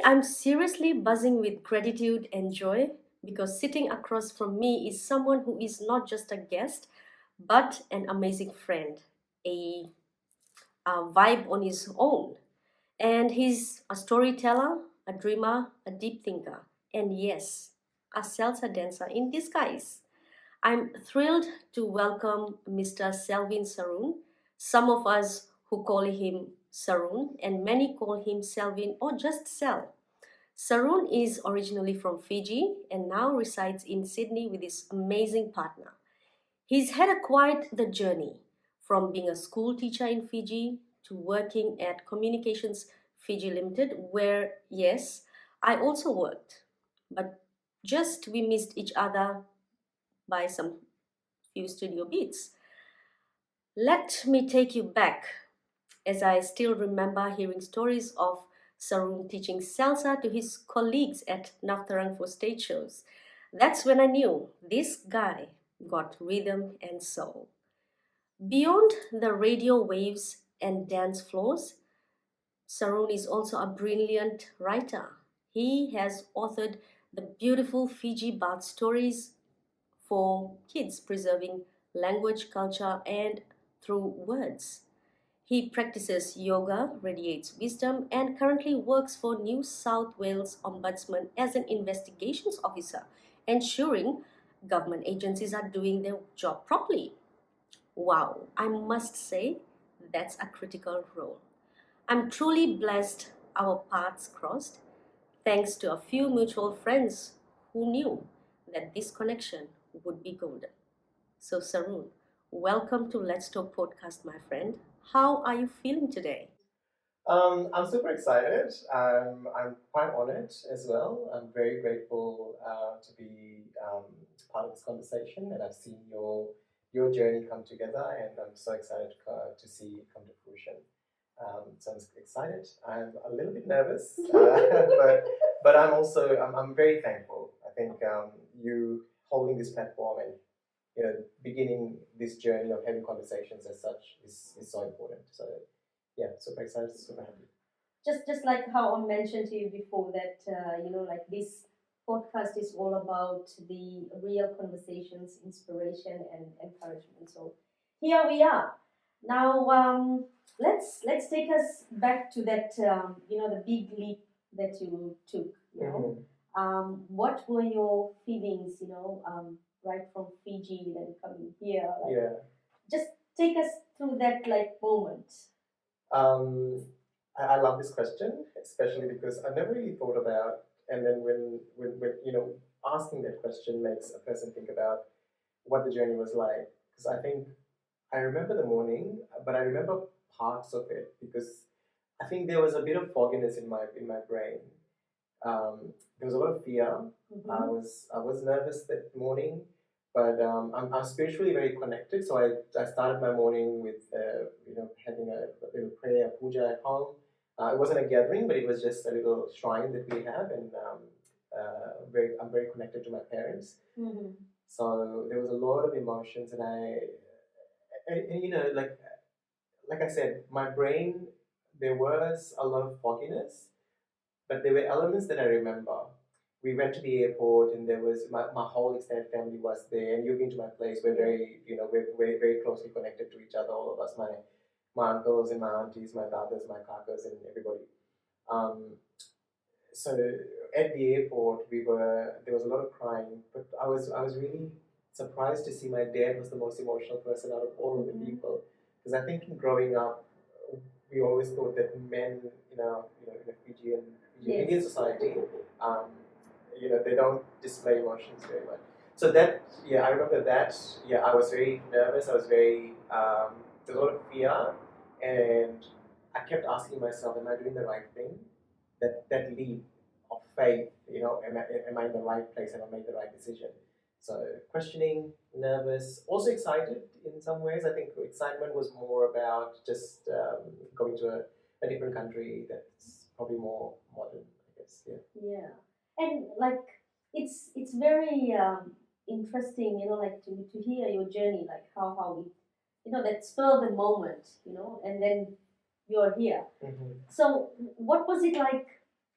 I'm seriously buzzing with gratitude and joy because sitting across from me is someone who is not just a guest, but an amazing friend, a, a vibe on his own. And he's a storyteller, a dreamer, a deep thinker, and yes, a salsa dancer in disguise. I'm thrilled to welcome Mr. Salvin Sarun. Some of us who call him Sarun, and many call him Salvin or just Sal. Sarun is originally from Fiji and now resides in Sydney with his amazing partner. He's had a quite the journey from being a school teacher in Fiji to working at Communications Fiji Limited, where, yes, I also worked. But just we missed each other by some few studio beats. Let me take you back, as I still remember hearing stories of Sarun teaching salsa to his colleagues at Naftarang for stage shows. That's when I knew this guy got rhythm and soul. Beyond the radio waves and dance floors, Sarun is also a brilliant writer. He has authored the beautiful Fiji bath stories for kids, preserving language, culture, and through words. He practices yoga, radiates wisdom, and currently works for New South Wales Ombudsman as an investigations officer, ensuring government agencies are doing their job properly. Wow, I must say that's a critical role. I'm truly blessed our paths crossed thanks to a few mutual friends who knew that this connection would be golden. So, Sarun, welcome to Let's Talk podcast, my friend. How are you feeling today? I'm super excited. I'm quite honored as well. I'm very grateful to be part of this conversation, and I've seen your journey come together, and I'm so excited to see it come to fruition. So I'm excited. I'm a little bit nervous, but I'm very thankful. I think you holding this platform and beginning this journey of having conversations as such is so important. So yeah, super excited, super happy. Just like how I mentioned to you before that like this podcast is all about the real conversations, inspiration, and encouragement. So here we are. Now let's take us back to that the big leap that you took. What were your feelings? Right from Fiji, then coming here. Like, yeah. Just take us through that like moment. Um, I love this question, especially because I've never really thought about, and then when asking that question makes a person think about what the journey was like. Because I think I remember the morning, but I remember parts of it because I think there was a bit of fogginess in my brain. There was a lot of fear. Mm-hmm. I was nervous that morning, but I'm spiritually very connected. So I started my morning with having a little prayer, a puja at home. It wasn't a gathering, but it was just a little shrine that we have, and I'm very connected to my parents. Mm-hmm. So there was a lot of emotions, and like I said, my brain, there was a lot of fogginess, but there were elements that I remember. We went to the airport, and there was my whole extended family was there. And you've been to my place. We're we're very closely connected to each other. All of us, my uncles and my aunties, my daughters, my kakas, and everybody. Um, so at the airport, there was a lot of crying, but I was really surprised to see my dad was the most emotional person out of all of the people, because I think in growing up, we always thought that men, in the Fijian Indian society, um, they don't display emotions very much. So that, yeah, I remember that. Yeah, I was very nervous. I was very There was a lot of fear, and I kept asking myself, "Am I doing the right thing?" That leap of faith, am I in the right place? Have I made the right decision? So questioning, nervous, also excited in some ways. I think excitement was more about just going to a different country that's probably more modern, I guess. Yeah. Yeah, and like it's very interesting, like to hear your journey, like how it, that spur of the moment, and then you're here. Mm-hmm. So what was it like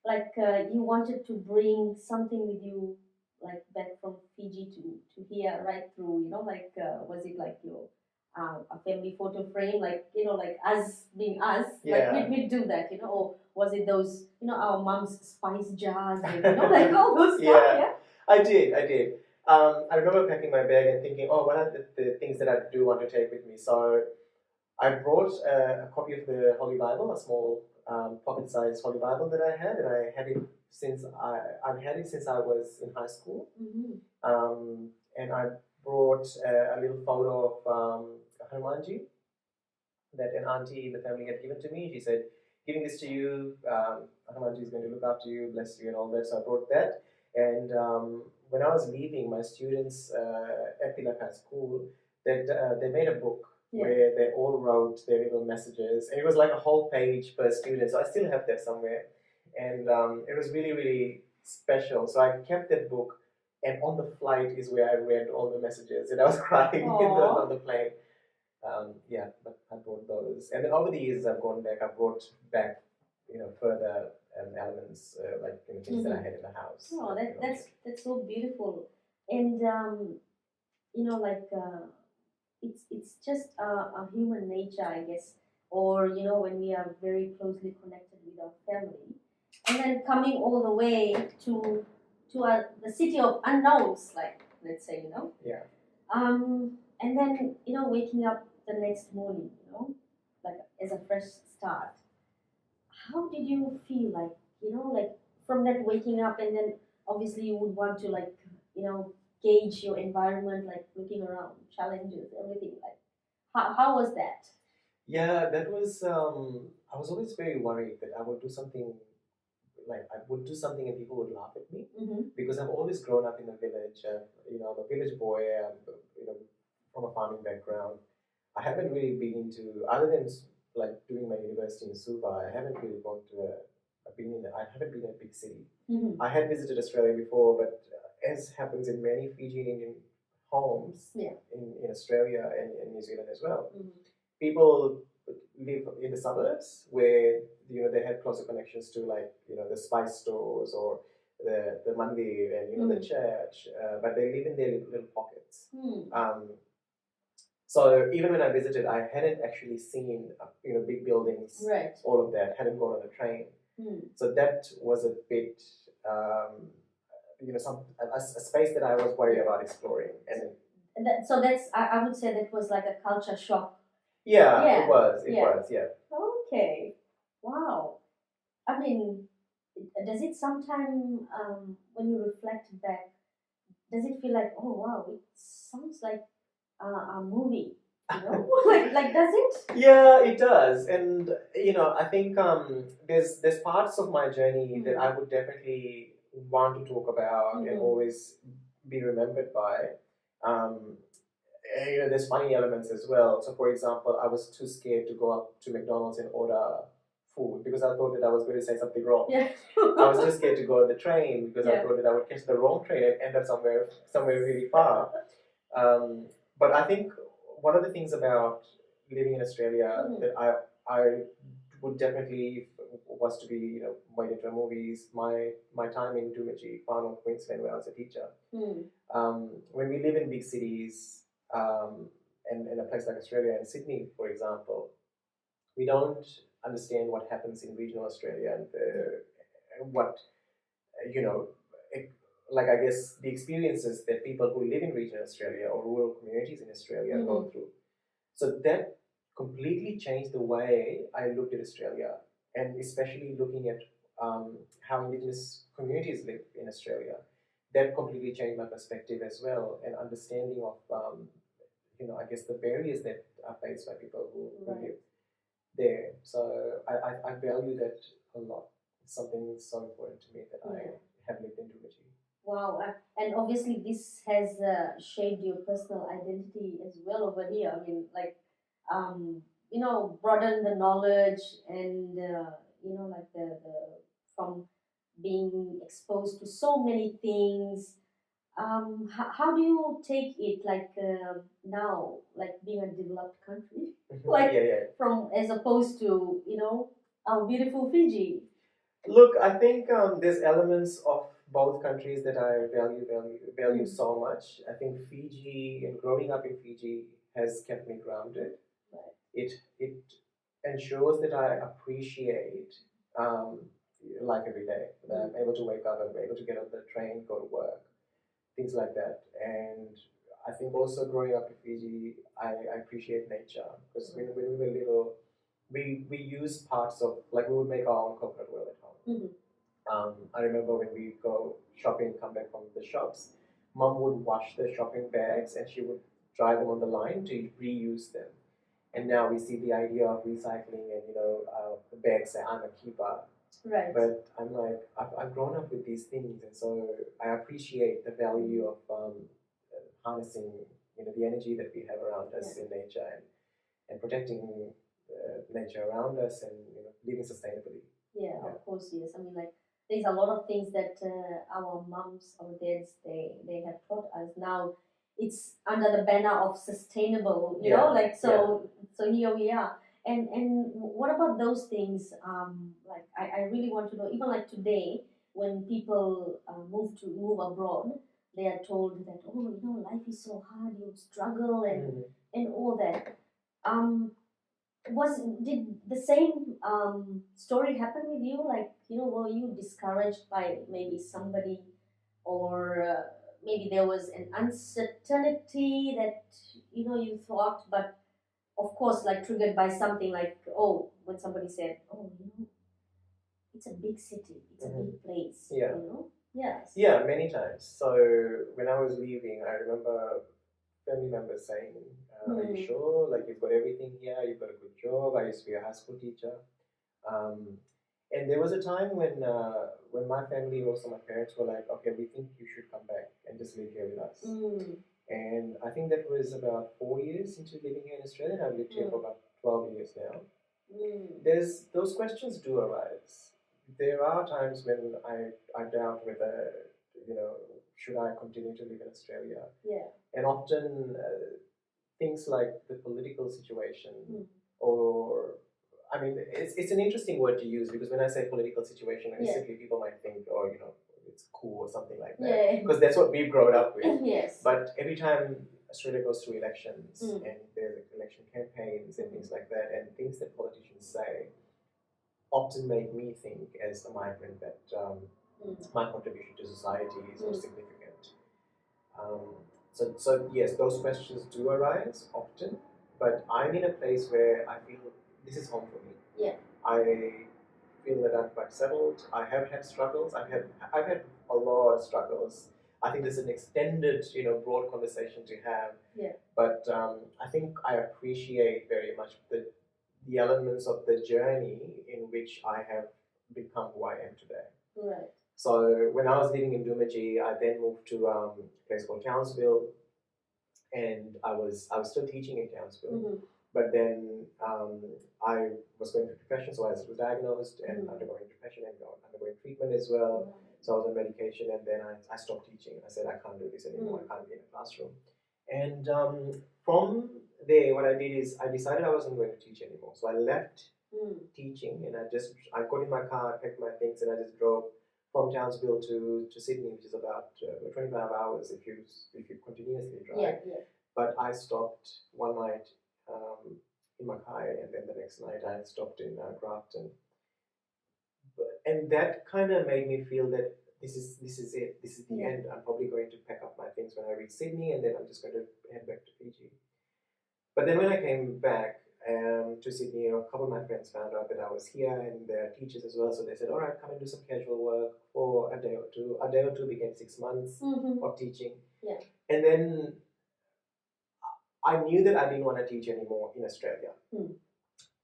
like you wanted to bring something with you, like back from Fiji to here, right through, like was it like your a family photo frame, like like us being us, like Yeah. we do that, or was it those, our mom's spice jars and like all those stuff, Yeah, yeah. I did. I remember packing my bag and thinking, oh, what are the things that I do want to take with me? So I brought a copy of the Holy Bible, a small pocket-sized Holy Bible that I had, and I had it since I've had it since I was in high school. Mm-hmm. And I brought a little photo of Hanumanji that an auntie in the family had given to me. She said, giving this to you, Hanumanji is going to look after you, bless you, and all that. So I brought that. And when I was leaving, my students at Tilaka School, that they made a book where they all wrote their little messages. And it was like a whole page per student. So I still have that somewhere. And it was really, really special. So I kept that book. And on the flight is where I read all the messages. And I was crying on the plane. Yeah, but I brought those, and then over the years I've gone back. I brought back, further elements like things that I had in the house. Oh, that's so beautiful, and like it's just a human nature, I guess, or when we are very closely connected with our family, and then coming all the way to the city of unknowns, like let's say, Yeah. and then waking up the next morning, like as a fresh start. How did you feel, like like from that waking up, and then obviously you would want to, like, gauge your environment, like looking around, challenges, everything, like how was that? Yeah, that was. I was always very worried that I would do something, like I would do something and people would laugh at me, because I've always grown up in a village. I'm a village boy. I'm, from a farming background. I haven't really been to, other than like doing my university in Suva, I haven't really gone to I haven't been in a big city. I had visited Australia before, but as happens in many Fijian Indian homes in Australia and in New Zealand as well, people live in the suburbs where they have closer connections to, like, the spice stores or the mandir and the church, but they live in their little pockets. So even when I visited, I hadn't actually seen big buildings, Right. all of that. Hadn't gone on a train, so that was a bit a space that I was worried about exploring. And so that's, I would say that was like a culture shock. yeah, Yeah. it was. Yeah. Yeah. Okay. Wow. I mean, does it sometime, when you reflect back, does it feel like, oh wow, it sounds like a movie, like does it? Yeah, it does, and I think there's parts of my journey that I would definitely want to talk about and always be remembered by. Um, there's funny elements as well. So, for example, I was too scared to go up to McDonald's and order food because I thought that I was going to say something wrong. Yeah. I was too scared to go on the train because I thought that I would catch the wrong train and end up somewhere really far. But I think one of the things about living in Australia that I would definitely, if it was to be made into a movie, is my time in Dumaji, Far North Queensland, where I was a teacher. When we live in big cities, and in a place like Australia and Sydney, for example, we don't understand what happens in regional Australia and what you know, it, like, I guess the experiences that people who live in regional Australia or rural communities in Australia go through. So that completely changed the way I looked at Australia, and especially looking at how Indigenous communities live in Australia. That completely changed my perspective as well, and understanding of I guess the barriers that are faced by people who live there. So I value that a lot. It's something so important to me that I have lived in Dumaji. Wow, and obviously this has shaped your personal identity as well over here. I mean, like, broaden the knowledge and like the from being exposed to so many things. How do you take it, like, now, like being a developed country, like Yeah. from as opposed to our beautiful Fiji? Look, I think there's elements of both countries that I value Mm. so much. I think Fiji and growing up in Fiji has kept me grounded. Right. It ensures that I appreciate um, life every day. That I'm able to wake up, I'm able to get on the train, go to work, things like that. And I think also growing up in Fiji, I appreciate nature because when we were little, we use parts of, like, we would make our own coconut oil at home. I remember when we go shopping, come back from the shops, mom would wash the shopping bags and she would dry them on the line to reuse them. And now we see the idea of recycling, and the bags say I'm a keeper. Right. But I'm like, I've grown up with these things, and so I appreciate the value of harnessing, the energy that we have around us in nature, and protecting nature around us, and living sustainably. Yeah, of course, yes. I mean, like, there's a lot of things that our mums, our dads, they have taught us. Now it's under the banner of sustainable, like, so here we are. And what about those things? Like, I really want to know. Even like today, when people move abroad, they are told that, oh, life is so hard, you struggle, and all that. Um, did the same story happen with you? Like, were you discouraged by maybe somebody, or maybe there was an uncertainty that you thought, but of course, like, triggered by something, like, oh, when somebody said, oh, it's a big city, it's a big place, Yeah. Yes. Yeah, many times. So when I was leaving, I remember family members saying, "Are you sure? Like, you've got everything here. You've got a good job. I used to be a high school teacher." Um, and there was a time when my family, also my parents, were like, "Okay, we think you should come back and just live here with us." And I think that was about 4 years into living here in Australia. I've lived here for about 12 years now. There's those questions do arise. There are times when I doubt whether, should I continue to live in Australia? Yeah. And often things like the political situation, or, I mean, it's an interesting word to use, because when I say political situation, instantly people might think, oh, it's cool or something like that. Yeah. Because that's what we've grown up with. Yes. But every time Australia goes through elections, and there's election campaigns and things like that, and things that politicians say often make me think, as a migrant, that my contribution to society is more significant. So yes, those questions do arise often, but I'm in a place where I feel this is home for me. Yeah. I feel that I'm quite settled. I have had struggles. I've had a lot of struggles. I think there's an extended, broad conversation to have. Yeah. But I think I appreciate very much the elements of the journey in which I have become who I am today. Right. So when I was living in Dumaji, I then moved to a place called Townsville, and I was still teaching in Townsville. But then I was going through depression, so I was diagnosed and undergoing depression and undergoing treatment as well. So I was on medication, and then I stopped teaching. I said, I can't do this anymore. I can't be in a classroom. And from there, what I did is I decided I wasn't going to teach anymore. So I left teaching, and I got in my car, I packed my things, and I just drove from Townsville to Sydney, which is about 25 hours if you continuously drive. Yeah, yeah. But I stopped one night in Mackay, and then the next night I stopped in Grafton. And that kind of made me feel that this is it. This is the end. I'm probably going to pack up my things when I reach Sydney, and then I'm just going to head back to Fiji. But then when I came back to Sydney, a couple of my friends found out that I was here, and they're teachers as well. So they said, all right, come and do some casual work for a day or two. A day or two became 6 months of teaching. Yeah. And then I knew that I didn't want to teach anymore in Australia.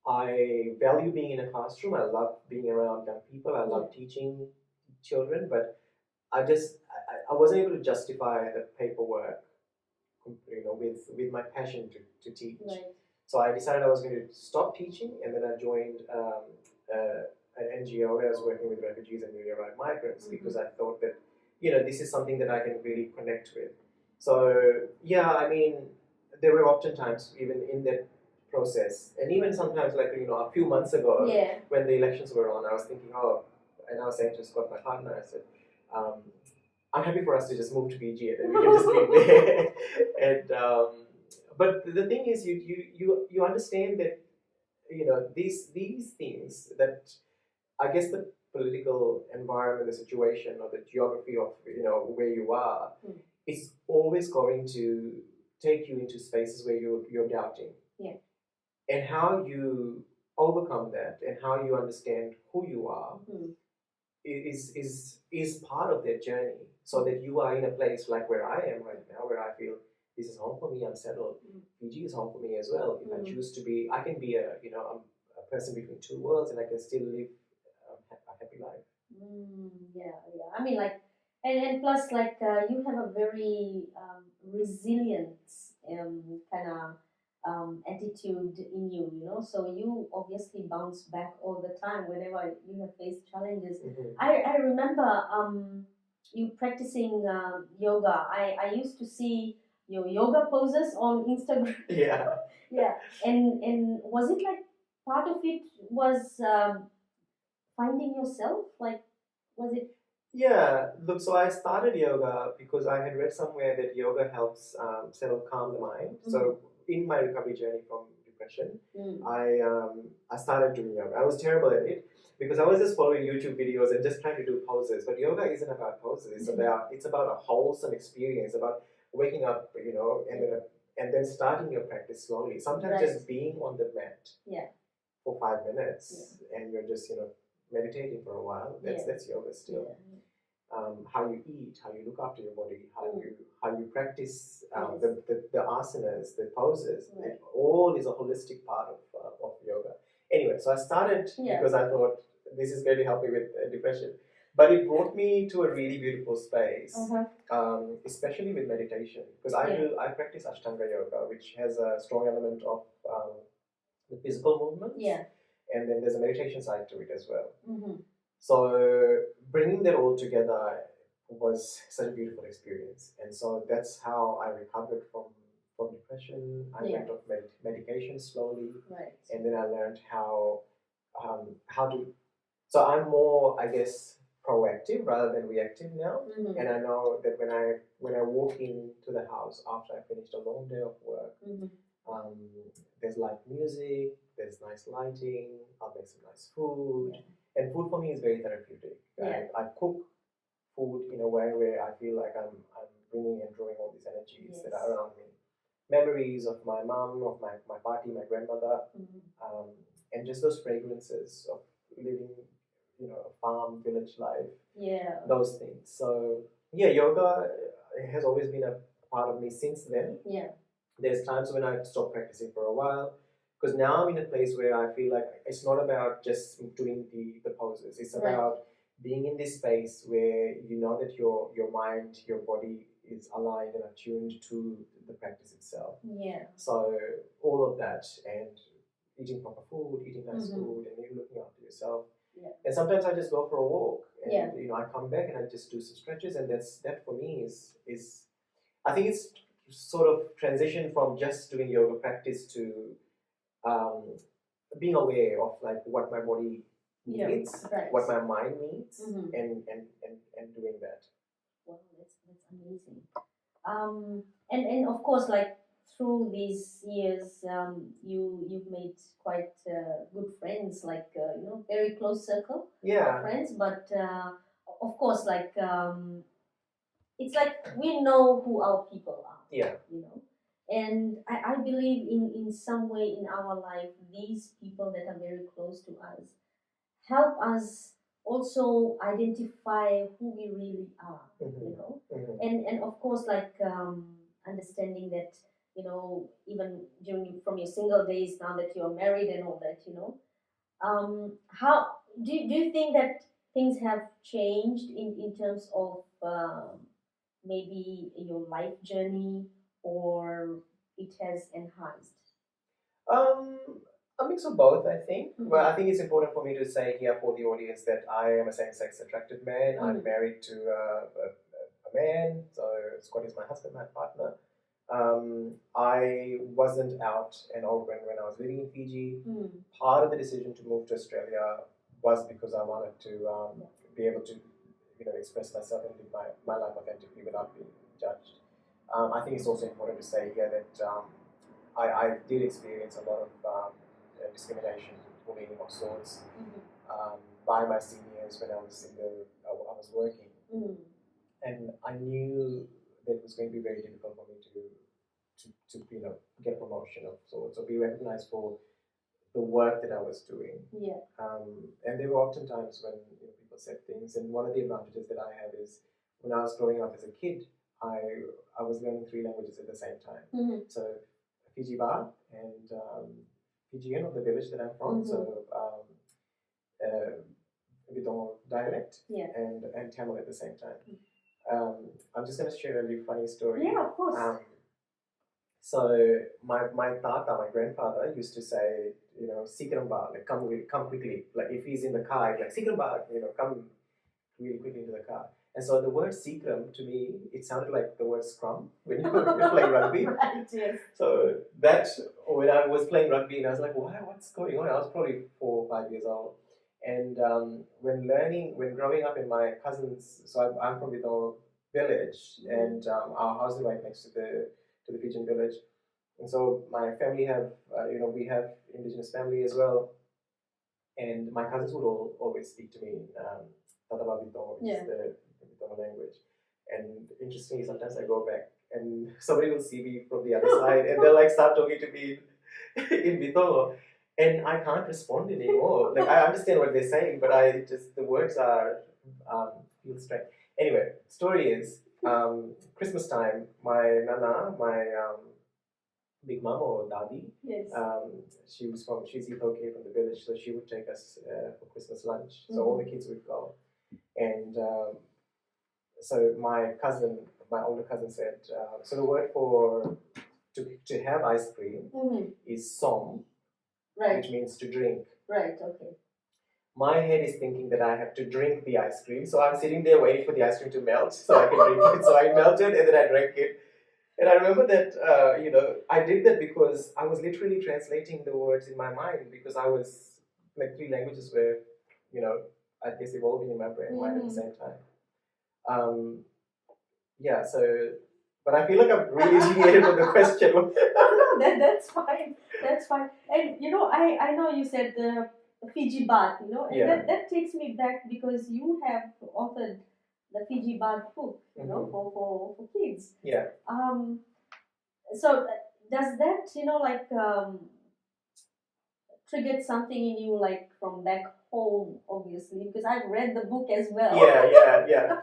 I value being in a classroom. I love being around young people. I love teaching children, but I wasn't able to justify the paperwork, with my passion to teach. Right. So I decided I was going to stop teaching, and then I joined an NGO where I was working with refugees and newly arrived migrants, because I thought that, this is something that I can really connect with. So yeah, I mean, there were often times, even in that process, and even sometimes, like, a few months ago, when the elections were on, I was thinking, oh, and I was saying to Scott, my partner, I said, I'm happy for us to just move to Fiji and we can just live there. And but the thing is, you understand that these things that I guess the political environment, the situation, or the geography of where you are, is always going to take you into spaces where you're doubting. Yeah. And how you overcome that and how you understand who you are is part of that journey, so that you are in a place like where I am right now, where I feel this is home for me, I'm settled. Fiji is home for me as well. If I choose to be, I can be a person between two worlds, and I can still live a happy life. Yeah. I mean, like, and plus, like, you have a very resilient kind of attitude in you, So you obviously bounce back all the time whenever you have faced challenges. I remember you practicing yoga. I used to see your yoga poses on Instagram. Yeah. Yeah, and was it like part of it was finding yourself? Like, was it? Yeah, look, so I started yoga because I had read somewhere that yoga helps calm the mind. So in my recovery journey from depression, I started doing yoga. I was terrible at it because I was just following YouTube videos and just trying to do poses. But yoga isn't about poses. It's about a wholesome experience, about waking up, and then starting your practice slowly. Sometimes just being on the mat. Yeah. For 5 minutes, and you're just meditating for a while. That's yoga still. How you eat, how you look after your body, how you practice the asanas, the poses. It all is a holistic part of yoga. Anyway, so I started because I thought this is going to help me with depression. But it brought me to a really beautiful space, especially with meditation, because I practice Ashtanga yoga, which has a strong element of the physical movements. Yeah. And then there's a meditation side to it as well. So bringing that all together was such a beautiful experience. And so that's how I recovered from depression. I went off medication slowly. Right. And then I learned how to. So I'm more, I guess, proactive rather than reactive now. And I know that when I walk into the house after I finished a long day of work, there's live music, there's nice lighting, I'll make some nice food. And food for me is very therapeutic. I cook food in a way where I feel like I'm bringing and drawing all these energies that are around me. Memories of my mom, of my party, my grandmother, and just those fragrances of living, a farm, village life. Yeah. Those things. So, yoga has always been a part of me since then. Yeah. There's times when I stop practicing for a while, because now I'm in a place where I feel like it's not about just doing the poses. It's about being in this space where you know that your mind, your body is aligned and attuned to the practice itself. Yeah. So all of that, and eating proper food, eating nice food, and you looking after yourself. Yeah. And sometimes I just go for a walk, and I come back and I just do some stretches, and that for me is I think it's sort of transition from just doing yoga practice to being aware of like what my body needs, what my mind needs, and doing that. Wow, that's amazing. And of course, like through these years, you've made quite good friends, like very close circle of friends. But of course, like it's like we know who our people are. Yeah. And I believe in some way in our life, these people that are very close to us help us also identify who we really are, and of course, like understanding that, even during from your single days, now that you're married and all that, how do you think that things have changed in terms of maybe your life journey, or it has enhanced? A mix of both, I think. Well, I think it's important for me to say here for the audience that I am a same-sex attracted man. I'm married to a man, so Scott is my husband, my partner. I wasn't out and open when I was living in Fiji. Part of the decision to move to Australia was because I wanted to be able to, express myself and live my life authentically without being judged. I think it's also important to say here that I did experience a lot of discrimination, bullying of sorts, by my seniors when I was working, and I knew that it was going to be very difficult for me to get a promotion of sorts or be recognized for the work that I was doing. Yeah. And there were often times when people said things, and one of the advantages that I had is when I was growing up as a kid, I was learning 3 languages at the same time. So Fiji Bar and Fijian of the village that I'm from. So Bidong dialect, and Tamil at the same time. I'm just going to share a really funny story. Yeah, of course. So my tata, my grandfather, used to say, Sikiramba, like come quickly. Like if he's in the car, he'd like Sikiramba, come really quickly into the car. And so the word Sikram, to me, it sounded like the word scrum when you play rugby. Right, yes. So that, when I was playing rugby, and I was like, what's going on? I was probably 4 or 5 years old. And when growing up in my cousins, so I'm from Vidal village, and our house is right next to the Fijian village. And so my family have, we have indigenous family as well. And my cousins would always speak to me in Tataba Bito, which is the Bito language. And interestingly, sometimes I go back and somebody will see me from the other side and they'll like start talking to me in Bito. And I can't respond anymore. Like I understand what they're saying, but the words are feel strange. Anyway, story is Christmas time. My nana, my big mom or dadi, she's Itoke from the village, so she would take us for Christmas lunch. So all the kids would go, and so my older cousin said, so the word for to have ice cream is som. Right. Which means to drink. Right, okay. My head is thinking that I have to drink the ice cream, so I'm sitting there waiting for the ice cream to melt so I can drink it. So I melted and then I drank it. And I remember that, I did that because I was literally translating the words in my mind because I was, like 3 languages were, I guess evolving in my brain right at the same time. But I feel like I'm really deviated from the question. No, that's fine. That's fine. And I know you said the Fiji bath, and that takes me back because you have authored the Fiji bath book, for kids. Yeah. So does that triggered something in you like from back home, obviously, because I've read the book as well. Yeah.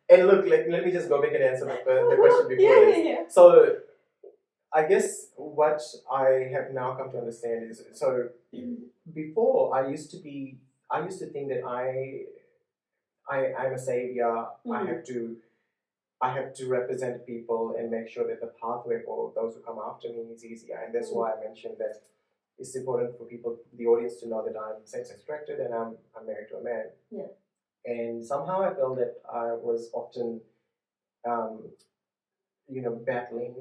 And look, let me just go back and answer the question before this. Yeah. So I guess what I have now come to understand is, so before I used to think that I'm a savior. I have to represent people and make sure that the pathway for those who come after me is easier. And that's why I mentioned that it's important for people, the audience, to know that I'm same-sex attracted and I'm married to a man. Yeah. And somehow I felt that I was often, battling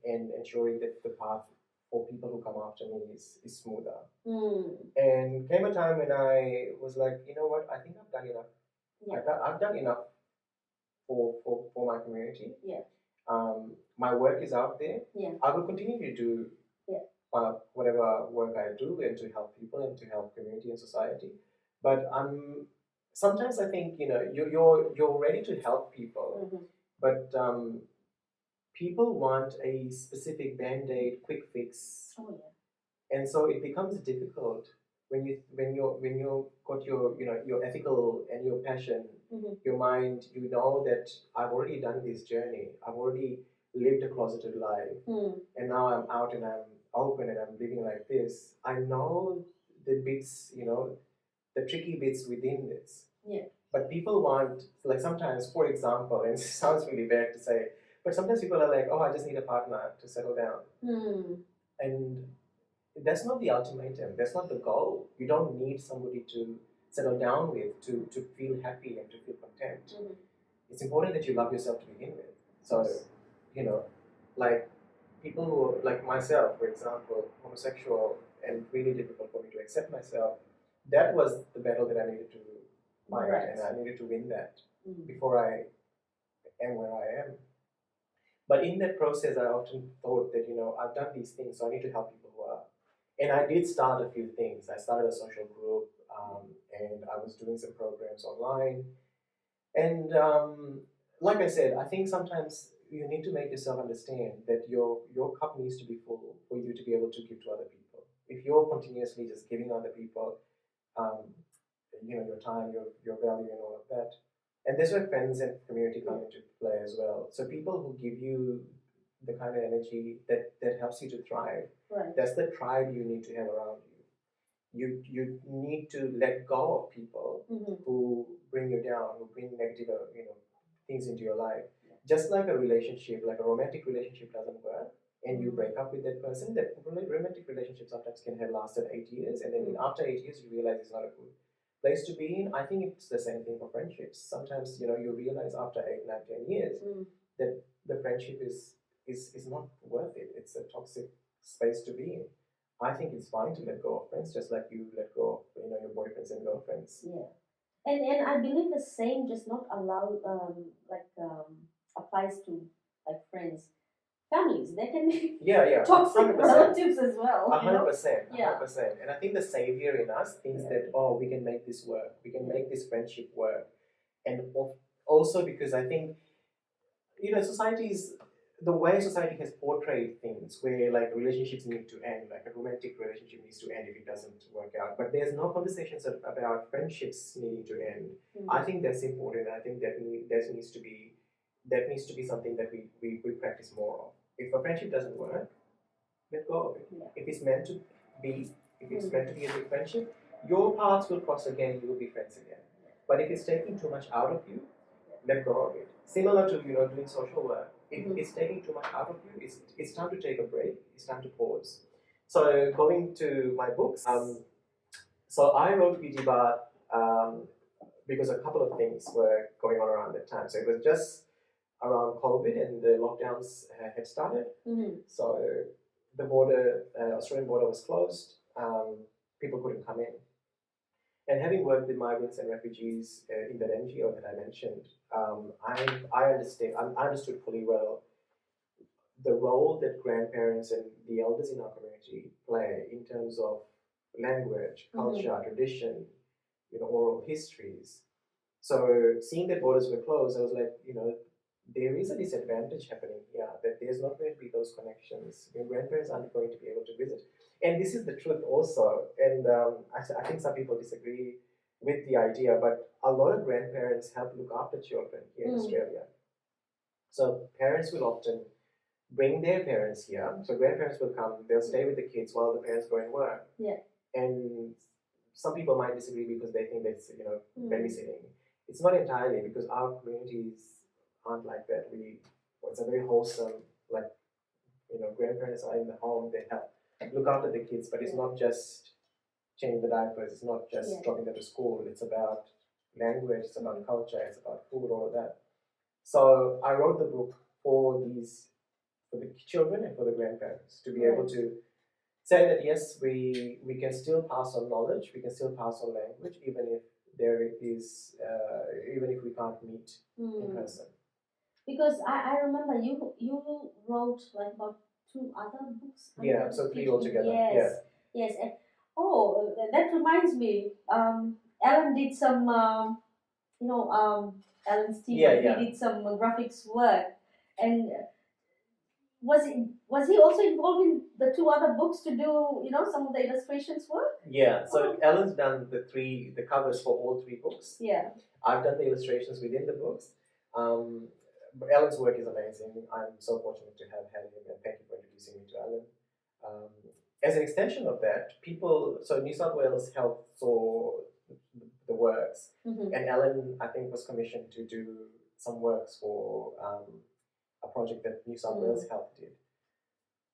and ensuring that the path for people who come after me is smoother. And came a time when I was like, you know what, I think I've done enough. Yeah. I've done enough for my community. Yeah. My work is out there. Yeah. I will continue to do whatever work I do and to help people and to help community and society. But sometimes I think you're ready to help people, but people want a specific band-aid, quick fix. Oh yeah. And so it becomes difficult when you got your ethical and your passion, your mind. You know that I've already done this journey. I've already lived a closeted life, and now I'm out and I'm open and I'm living like this. I know the bits, the tricky bits within this. Yeah. But people want, like sometimes, for example, and it sounds really bad to say, but sometimes people are like, oh, I just need a partner to settle down. And that's not the ultimatum. That's not the goal. You don't need somebody to settle down with to feel happy and to feel content. It's important that you love yourself to begin with. So, like people who, like myself, for example, homosexual, and really difficult for me to accept myself. that was the battle that I needed to fight, Right. and I needed to win that Mm. before I am where I am. But in that process, I often thought that, I've done these things, so I need to help people who are. And I did start a few things. I started a social group, and I was doing some programs online. And like I said, I think sometimes you need to make yourself understand that your cup needs to be full for you to be able to give to other people. If you're continuously just giving other people, um, your time, your value, and all of that, and that's where friends and community come into play as well. So people who give you the kind of energy that helps you to thrive, Right. that's the tribe you need to have around you. You need to let go of people who bring you down, who bring negative things into your life. Just like a relationship, like a romantic relationship doesn't work, and you break up with that person. That romantic relationship sometimes can have lasted 8 years, and then after 8 years you realize it's not a good place to be in. I think it's the same thing for friendships. Sometimes you realize after 8, 9, 10 years that the friendship is not worth it. It's a toxic space to be in. I think it's fine to let go of friends, just like you let go of your boyfriends and girlfriends. Yeah. And I believe the same just not allow applies to like friends, families. They can be Yeah, toxic 100%. relatives as well. 100%, Yeah. 100%. And I think the savior in us thinks that, we can make this work. We can make this friendship work. And also because I think, society's the way society has portrayed things, where like relationships need to end, like a romantic relationship needs to end if it doesn't work out. But there's no conversations about friendships needing to end. I think that's important. I think that needs to be something that we practice more of. If a friendship doesn't work, let go of it. Yeah. If it's meant to be, if it's meant to be a good friendship, your paths will cross again. You will be friends again. But if it's taking too much out of you, let go of it. Similar to doing social work. If it's taking too much out of you, it's time to take a break. It's time to pause. So going to my books. So I wrote Fiji because a couple of things were going on around that time. So it was just around COVID and the lockdowns had started. So the border, Australian border was closed. People couldn't come in. And having worked with migrants and refugees in that NGO that I mentioned, I understood fully well the role that grandparents and the elders in our community play in terms of language, culture, tradition, oral histories. So seeing that borders were closed, I was like, there is a disadvantage happening here, that there's not going to be those connections. Your grandparents aren't going to be able to visit. And this is the truth also. And I think some people disagree with the idea, but a lot of grandparents help look after children here in Australia. So parents will often bring their parents here. So grandparents will come, they'll stay with the kids while the parents go and work. Yeah. And some people might disagree because they think that's, babysitting. It's not entirely, because our communities aren't like that. It's a very wholesome, like, grandparents are in the home, they help look after the kids, but it's not just changing the diapers, it's not just dropping them to school, it's about language, it's about culture, it's about food, all of that. So I wrote the book for the children and for the grandparents to be able to say that yes, we can still pass on knowledge, we can still pass on language, even if even if we can't meet in person. Because I remember you wrote like about 2 other books. Yeah, so 3 altogether. Yes. And, that reminds me. Alan did some, Alan's team. He did some graphics work, and was he also involved in the 2 other books to do some of the illustrations work? Yeah. So Alan's done the covers for all 3 books. Yeah. I've done the illustrations within the books. But Alan's work is amazing. I'm so fortunate to have had him, and thank you for introducing me to Alan. As an extension of that, so New South Wales Health saw the works, and Alan, I think, was commissioned to do some works for a project that New South Wales Health did.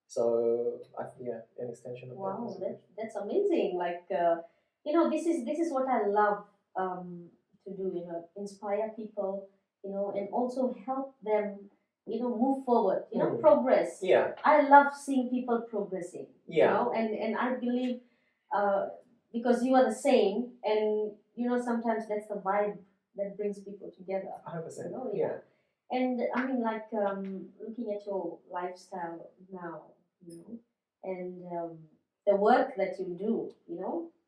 So an extension of that. Wow, that's amazing. Like this is what I love to do. Inspire people. And also help them. Move forward. Progress. Yeah. I love seeing people progressing. Yeah. And I believe because you are the same, and sometimes that's the vibe that brings people together. 100%. Yeah. And I mean, like, looking at your lifestyle now, and the work that you do,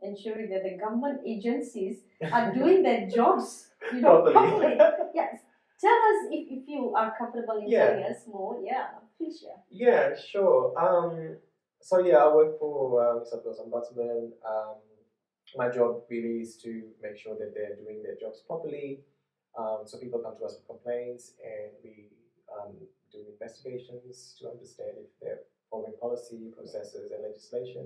ensuring that the government agencies are doing their jobs, properly. Yes. Tell us if you are comfortable in telling us more. Yeah, please share. Yeah, sure. So yeah, I work for New South Wales Ombudsman. My job really is to make sure that they're doing their jobs properly. So people come to us with complaints, and we do investigations to understand if they're following policy, processes, and legislation.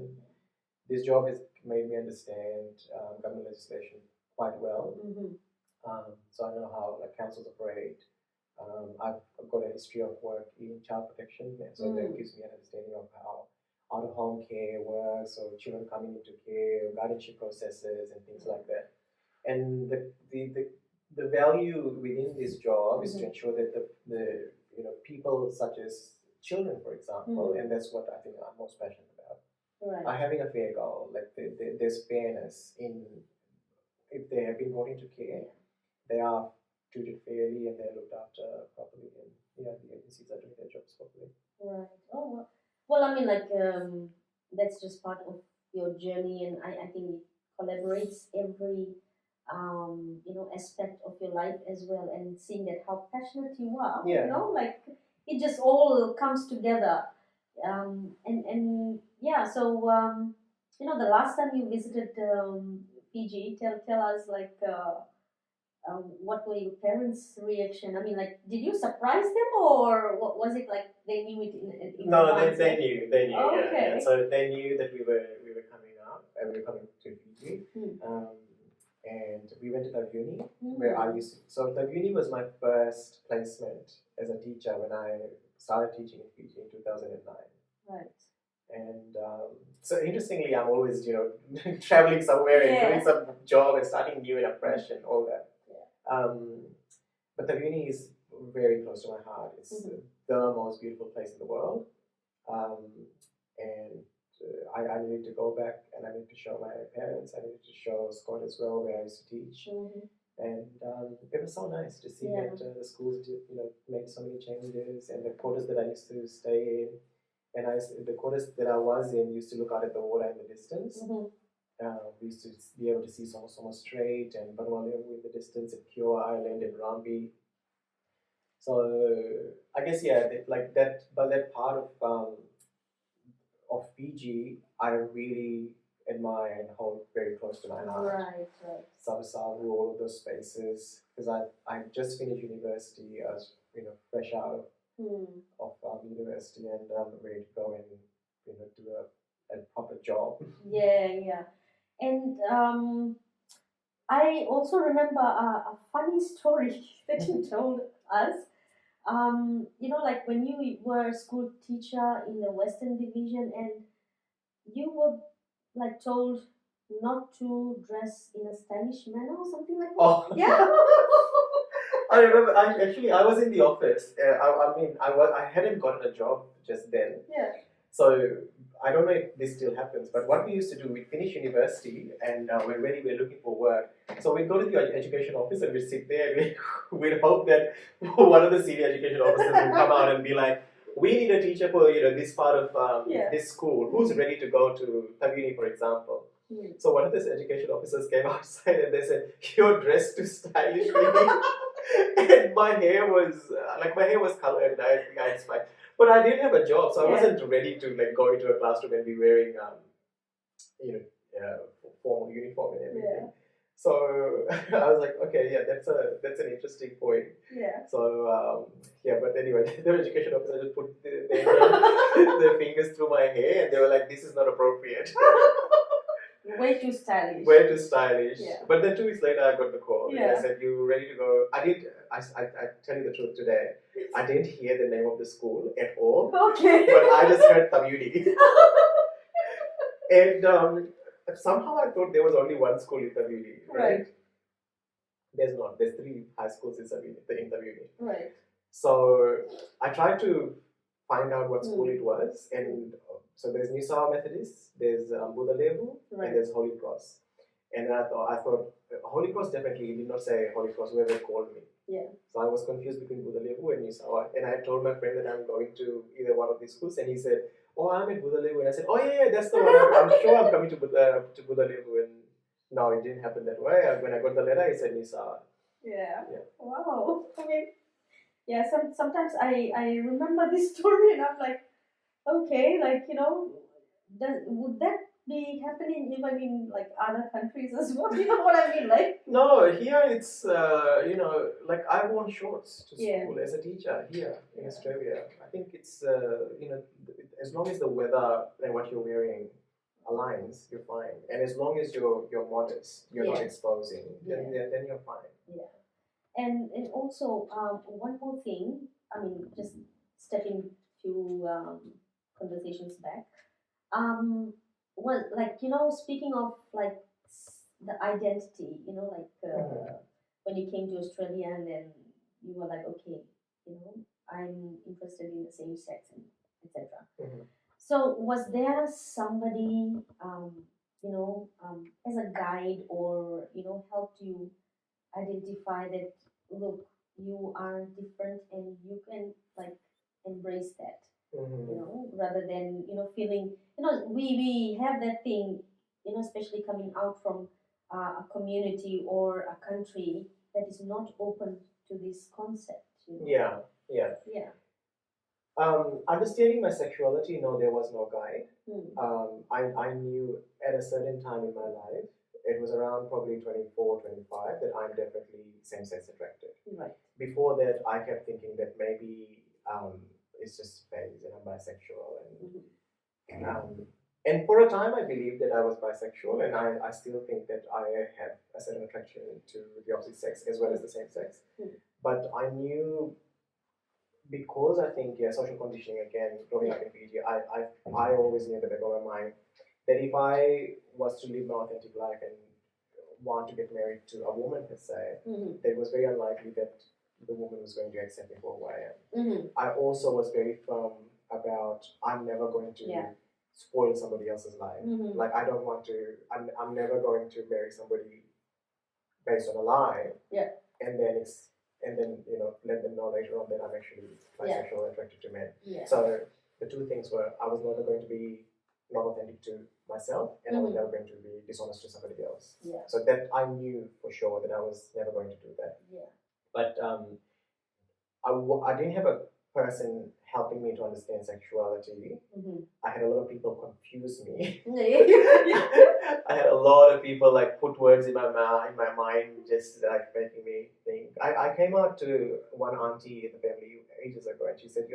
This job has made me understand government legislation quite well. So I know how councils operate. I've got a history of work in child protection, and so that gives me an understanding of how out-of-home care works, or children coming into care, guardianship processes, and things like that. And the value within this job is to ensure that the people such as children, for example, and that's what I think I'm most passionate about, are having a fair go. Like there's fairness in if they have been brought into care, they are treated fairly and they're looked after properly, and the agencies are doing their jobs properly. Right. Oh well, I mean, like, that's just part of your journey, and I think it collaborates every aspect of your life as well, and seeing that how passionate you are, like it just all comes together. And yeah, so the last time you visited Fiji, tell us, like, what were your parents' reaction? I mean, like, did you surprise them, or what was it like? They knew it in No, advance? they knew. They knew. Oh, okay. Yeah. So they knew that we were coming up, and we were coming to Fiji. And we went to the uni where I used to. So the uni was my first placement as a teacher when I started teaching in Fiji in 2009. Right. And so interestingly, I'm always traveling somewhere and doing some job and starting new and afresh and all that. But the uni is very close to my heart. It's the most beautiful place in the world, and I needed to go back, and I need to show my parents. I needed to show Scott as well, where I used to teach, and it was so nice to see that the schools did, made so many changes, and the quarters that I used to stay in, and the quarters that I was in used to look out at the water in the distance. We used to be able to see Somo Strait and Vanuatu in the distance, and Kiowa Island and Rambi. So I guess like that, but that part of Fiji, I really admire and hold very close to my heart. Right. Savu, all of those spaces, because I just finished university. I was fresh out of university, and ready to go and do a proper job. Yeah. And I also remember a funny story that you told us. Like when you were a school teacher in the Western Division, and you were like told not to dress in a stylish manner or something like that. Oh. Yeah. I remember. I was in the office. I hadn't gotten a job just then. Yeah. So I don't know if this still happens, but what we used to do, we'd finish university and we're looking for work. So we'd go to the education office and we'd sit there and we'd hope that one of the senior education officers would come out and be like, we need a teacher for this part of this school. Who's ready to go to Tabuni, for example? So one of these education officers came outside and they said, "You're dressed too stylishly." And my hair was colored. I had spiked. But I didn't have a job, so I wasn't ready to go into a classroom and be wearing formal uniform and everything. So I was like, okay, that's an interesting point. Yeah. So but anyway, the education officer just put their fingers through my hair, and they were like, "This is not appropriate." Way too stylish. Way too stylish. Yeah. But then 2 weeks later, I got the call. Yeah. And I said, "You ready to go?" I tell you the truth today, I didn't hear the name of the school at all. Okay. But I just heard Tabuni. And somehow I thought there was only one school in Tabuni. Right? There's not. There's 3 high schools in Tabuni. Right. So I tried to find out what school it was, and so there's New South Methodist, there's Buddha Level, and there's Holy Cross. And then I thought Holy Cross definitely. He did not say Holy Cross. Whoever called me. Yeah. So I was confused between Budalevu and New Sawa. And I told my friend that I'm going to either one of these schools, and he said, "Oh, I'm at Budalevu." And I said, "Oh yeah, that's the one. I'm sure I'm coming to Budalevu." And no, it didn't happen that way. When I got the letter, it said New Sawa. Yeah. Yeah. Wow. I mean, yeah. Sometimes I remember this story and I'm like, okay, like would that be happening even in like other countries as well? You know what I mean? Like, No, here it's like I worn shorts to Yeah. school as a teacher here in Australia. I think it's as long as the weather and what you're wearing aligns, you're fine. And as long as you're modest, you're not Yeah. exposing, then you're fine. yeah. And also one more thing. I mean, just stepping few conversations back. Well, like speaking of like the identity, like when you came to Australia and then you were like, okay, I'm interested in the same sex and etc. Mhm. So was there somebody, as a guide or helped you identify that, look, you are different and you can like embrace that, rather than feeling, we have that thing, especially coming out from a community or a country that is not open to this concept. Yeah. Yeah. Understanding my sexuality, no, there was no guide. Mm. I knew at a certain time in my life, it was around probably 24, 25, that I'm definitely same-sex attracted. Right. Before that, I kept thinking that maybe it's just phase and I'm bisexual. And for a time, I believed that I was bisexual, and I still think that I have a certain attraction to the opposite sex as well as the same sex. But I knew, because I think, social conditioning again, growing up in Fiji, I always knew in the back of my mind that if I was to live my authentic life and want to get married to a woman per se, that it was very unlikely that the woman was going to accept me for who I am. I also was very firm about I'm never going to spoil somebody else's life. Like I don't want to. I'm never going to marry somebody based on a lie. Yeah. And then let them know later on that I'm actually bisexual and attracted to men. Yeah. So the two things were, I was never going to be not authentic to myself, and I was never going to be dishonest to somebody else. Yeah. So that I knew for sure that I was never going to do that. Yeah. But I didn't have a person helping me to understand sexuality. I had a lot of people confuse me. I had a lot of people like put words in my mind, just like making me think. I came out to one auntie in the family ages ago, and she said,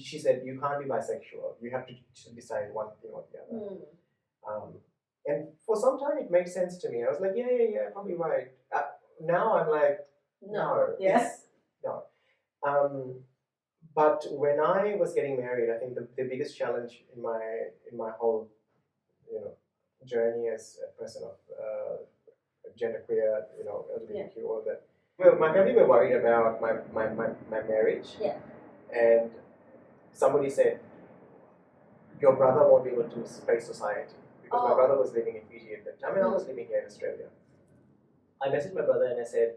she said, you can't be bisexual. You have to decide one thing or the other. And for some time it made sense to me. I was like, yeah, probably right. Now I'm like, no. Yes. No. But when I was getting married, I think the biggest challenge in my whole journey as a person of genderqueer, LGBTQ, all that. Well, my family were worried about my marriage. Yeah. And somebody said, your brother won't be able to face society. Because my brother was living in Fiji at that time, and I was living here in Australia. I messaged my brother and I said,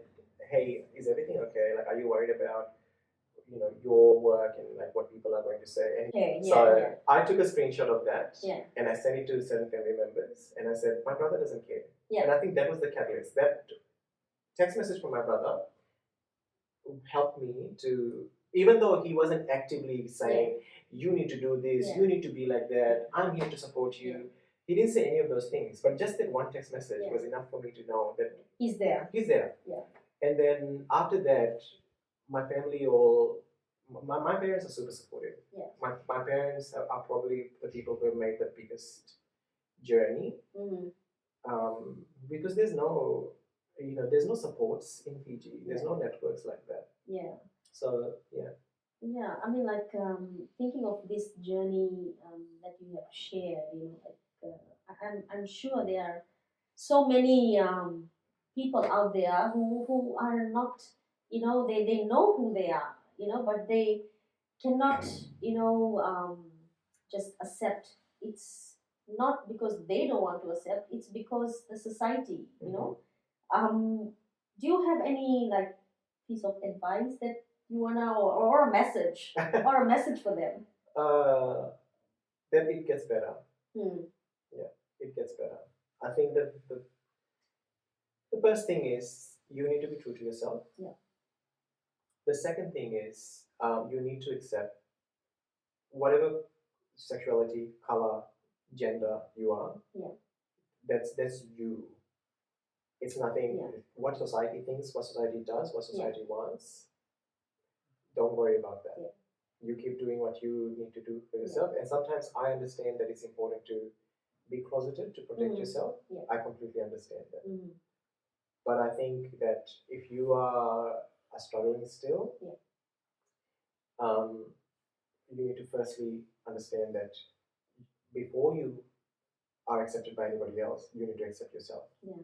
hey, is everything okay? Like, are you worried about your work and like what people are going to say? And I took a screenshot of that and I sent it to certain family members, and I said, my brother doesn't care. And I think that was the catalyst. That text message from my brother helped me to, even though he wasn't actively saying, you need to do this, you need to be like that, I'm here to support you. He didn't say any of those things, but just that one text message was enough for me to know that he's there. Yeah. And then after that, my family my parents are super supportive. Yeah. My parents are probably the people who have made the biggest journey. Because there's no supports in Fiji. There's no networks like that. Yeah. So yeah. Yeah, I mean, like thinking of this journey that you have shared, I'm sure there are so many people out there who are not, they know who they are, but they cannot, just accept it's not because they don't want to accept, it's because the society, you know. Do you have any like piece of advice that you wanna, or a message, or a message for them? Then it gets better. Hmm. Yeah, it gets better. I think that the first thing is you need to be true to yourself. Yeah. The second thing is you need to accept whatever sexuality, color, gender you are. Yeah. That's you. It's nothing. Yeah. What society thinks, what society does, what Yeah. society wants. Don't worry about that. Yeah. You keep doing what you need to do for Yeah. yourself. And sometimes I understand that it's important to be closeted to protect yourself. Yeah. I completely understand that. Mm-hmm. But I think that if you are struggling still, Yeah. You need to firstly understand that before you are accepted by anybody else, you need to accept yourself. Yeah,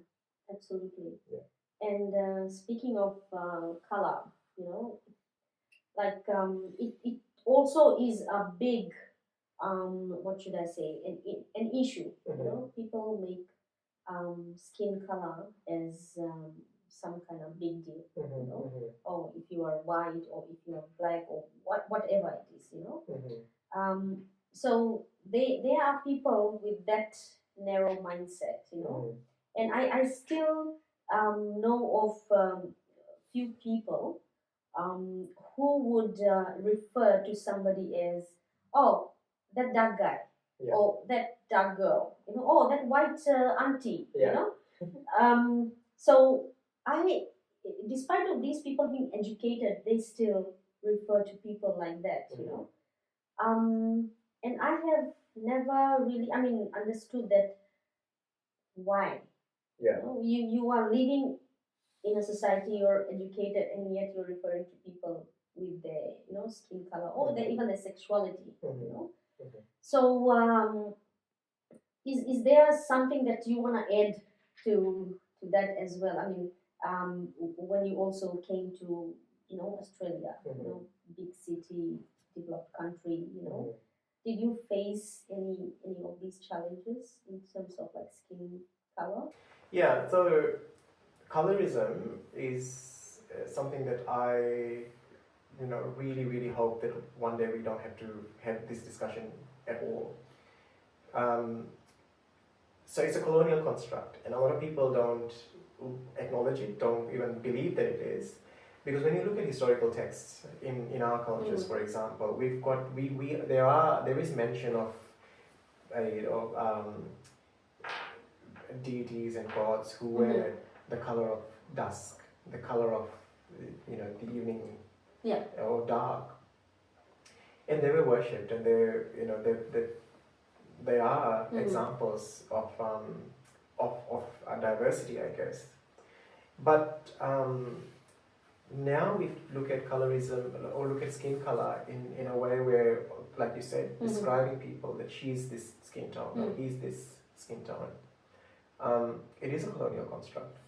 absolutely. Yeah. And speaking of color, you know, like it also is a big what should I say, an issue. Mm-hmm. You know, people make skin color as some kind of big deal. Mm-hmm. You know, Mm-hmm. or if you are white, or if you are black, or whatever it is. You know, Mm-hmm. so there are people with that narrow mindset. You know, Mm-hmm. and I still know of few people who would refer to somebody as, oh, that dark guy, Yeah. or that dark girl, you know, oh, that white auntie, Yeah. you know. So I, despite of these people being educated, they still refer to people like that, you know. And I have never really, I mean, understood that why. Yeah. You know, you are living in a society, you're educated, and yet you're referring to people with their, you know, skin color, or their, even their sexuality, you know. So is there something that you want to add to that as well? I mean, when you also came to, you know, Australia, you know, big city, developed country, you know, did you face any of these challenges in terms of like skin color? Yeah, so colorism is something that I, really, really hope that one day we don't have to have this discussion at all. So it's a colonial construct, and a lot of people don't acknowledge it, don't even believe that it is. Because when you look at historical texts in our cultures, for example, we've got there is mention of deities and gods who were the color of dusk, the color of the evening, or dark, and they were worshipped, and they are examples of a diversity, I guess. But now we look at colorism, or look at skin color in a way where, like you said, describing people that she's this skin tone, or he's this skin tone. It is a colonial construct,